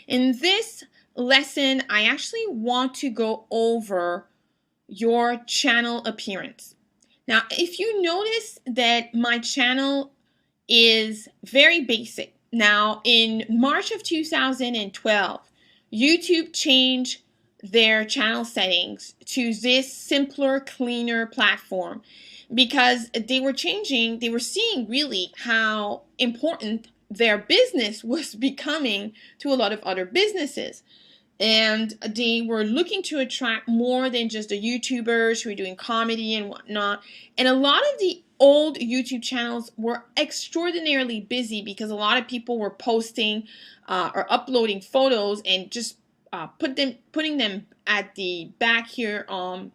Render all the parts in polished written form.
In this lesson, I actually want to go over your channel appearance. Now, if you notice that my channel is very basic. Now, in March of 2012, YouTube changed their channel settings to this simpler, cleaner platform because they were seeing really how important their business was becoming to a lot of other businesses. And they were looking to attract more than just the YouTubers who are doing comedy and whatnot. And a lot of the old YouTube channels were extraordinarily busy because a lot of people were posting or uploading photos and just putting them at the back here. And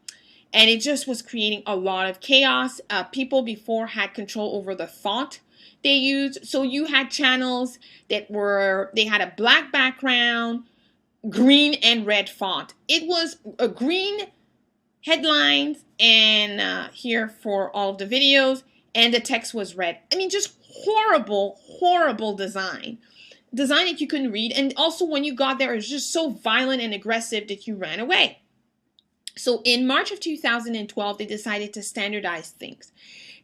it just was creating a lot of chaos. People before had control over the font they used. So you had channels that they had a black background, green and red font. It was a green headlines and here for all of the videos, and the text was red. I mean, just horrible design that you couldn't read. And also when you got there, it was just so violent and aggressive that you ran away. So in March of 2012, they decided to standardize things.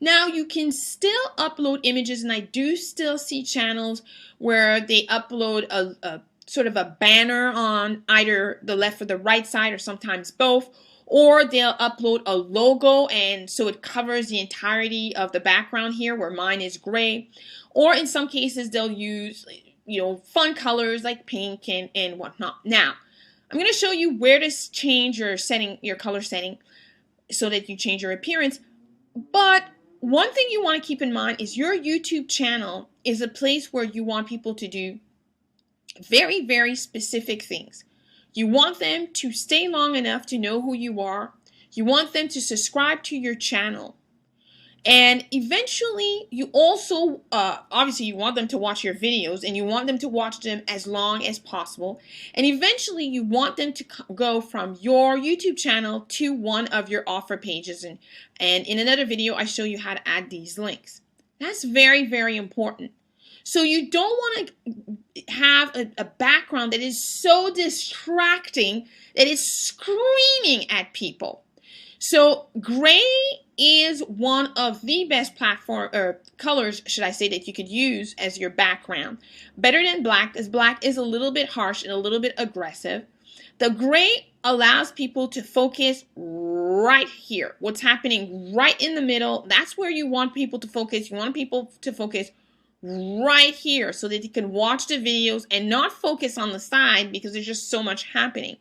Now you can still upload images, and I do still see channels where they upload a sort of a banner on either the left or the right side, or sometimes both, or they'll upload a logo, and so it covers the entirety of the background here, where mine is gray. Or in some cases they'll use, fun colors like pink and whatnot. Now I'm going to show you where to change your color setting so that you change your appearance. But one thing you want to keep in mind is your YouTube channel is a place where you want people to do very specific things. You want them to stay long enough to know who you are. You want them to subscribe to your channel. And eventually, you also, obviously, you want them to watch your videos, and you want them to watch them as long as possible. And eventually, you want them to go from your YouTube channel to one of your offer pages. And in another video, I show you how to add these links. That's very important. So you don't want to have a background that is so distracting that it's screaming at people. So gray is one of the best colors, should I say, that you could use as your background. Better than black, as black is a little bit harsh and a little bit aggressive. The gray allows people to focus right here. What's happening right in the middle, that's where you want people to focus. You want people to focus right here so that you can watch the videos and not focus on the side because there's just so much happening.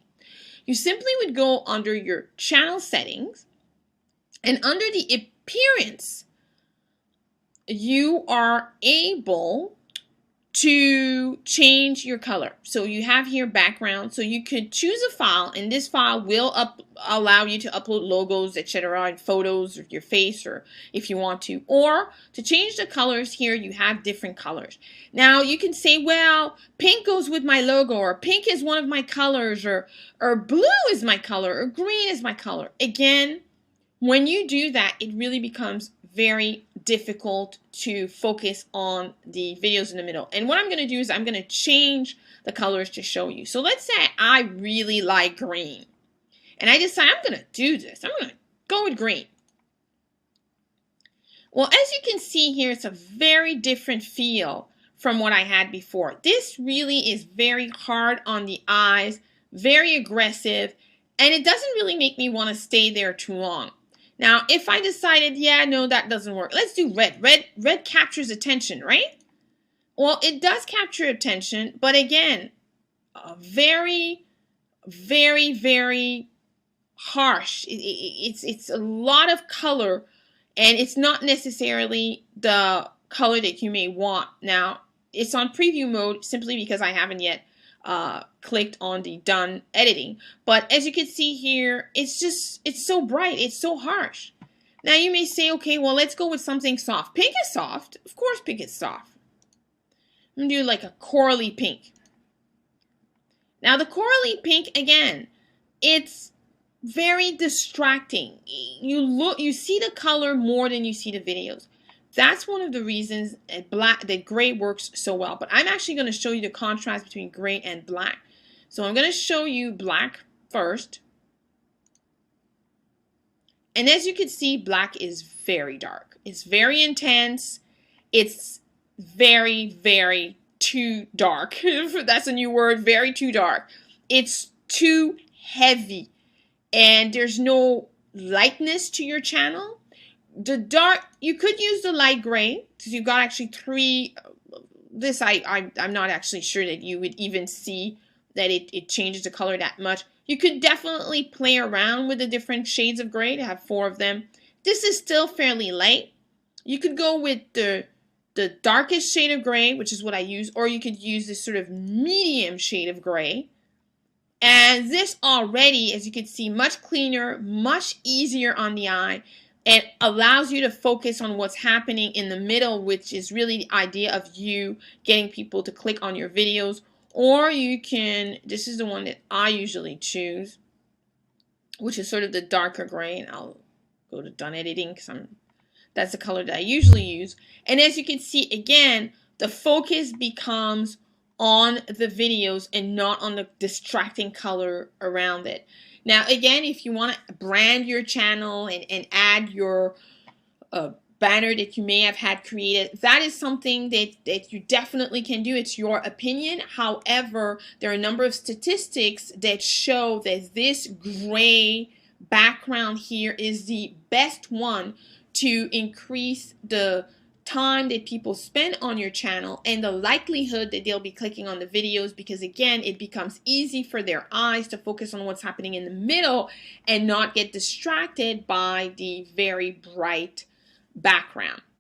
You simply would go under your channel settings, and under the appearance, you are able to change your color. So you have here background, so you could choose a file, and this file will allow you to upload logos, etc., and photos of your face, or if you want to. Or to change the colors here, you have different colors. Now you can say, well, pink goes with my logo, or pink is one of my colors, or blue is my color, or green is my color. Again, when you do that, it really becomes very difficult to focus on the videos in the middle. And what I'm going to do is I'm going to change the colors to show you. So let's say I really like green, and I decide I'm going to do this. I'm going to go with green. Well, as you can see here, it's a very different feel from what I had before. This really is very hard on the eyes, very aggressive, and it doesn't really make me want to stay there too long. Now, if I decided, yeah, no, that doesn't work, let's do red. Red captures attention, right? Well, it does capture attention, but again, very harsh. It's a lot of color, and it's not necessarily the color that you may want. Now, it's on preview mode simply because I haven't yet clicked on the done editing. But as you can see here, it's so bright, it's so harsh. Now you may say, okay, well, let's go with something soft. Pink is soft. Of course pink is soft. I'm gonna do like a corally pink. Now the corally pink, again, it's very distracting. You see the color more than you see the videos. That's one of the reasons that gray works so well. But I'm actually going to show you the contrast between gray and black. So I'm going to show you black first. And as you can see, black is very dark. It's very intense. It's very, very too dark. That's a new word, very too dark. It's too heavy. And there's no lightness to your channel. The dark, you could use the light gray, because you've got actually three. This I'm not actually sure that you would even see that it changes the color that much. You could definitely play around with the different shades of gray to have 4 of them. This is still fairly light. You could go with the darkest shade of gray, which is what I use, or you could use this sort of medium shade of gray. And this already, as you can see, much cleaner, much easier on the eye. It allows you to focus on what's happening in the middle, which is really the idea of you getting people to click on your videos. Or you can, this is the one that I usually choose, which is sort of the darker gray. And I'll go to done editing because that's the color that I usually use. And as you can see, again, the focus becomes on the videos and not on the distracting color around it. Now, again, if you want to brand your channel and add your banner that you may have had created, that is something that you definitely can do. It's your opinion. However, there are a number of statistics that show that this gray background here is the best one to increase the time that people spend on your channel and the likelihood that they'll be clicking on the videos, because again, it becomes easy for their eyes to focus on what's happening in the middle and not get distracted by the very bright background.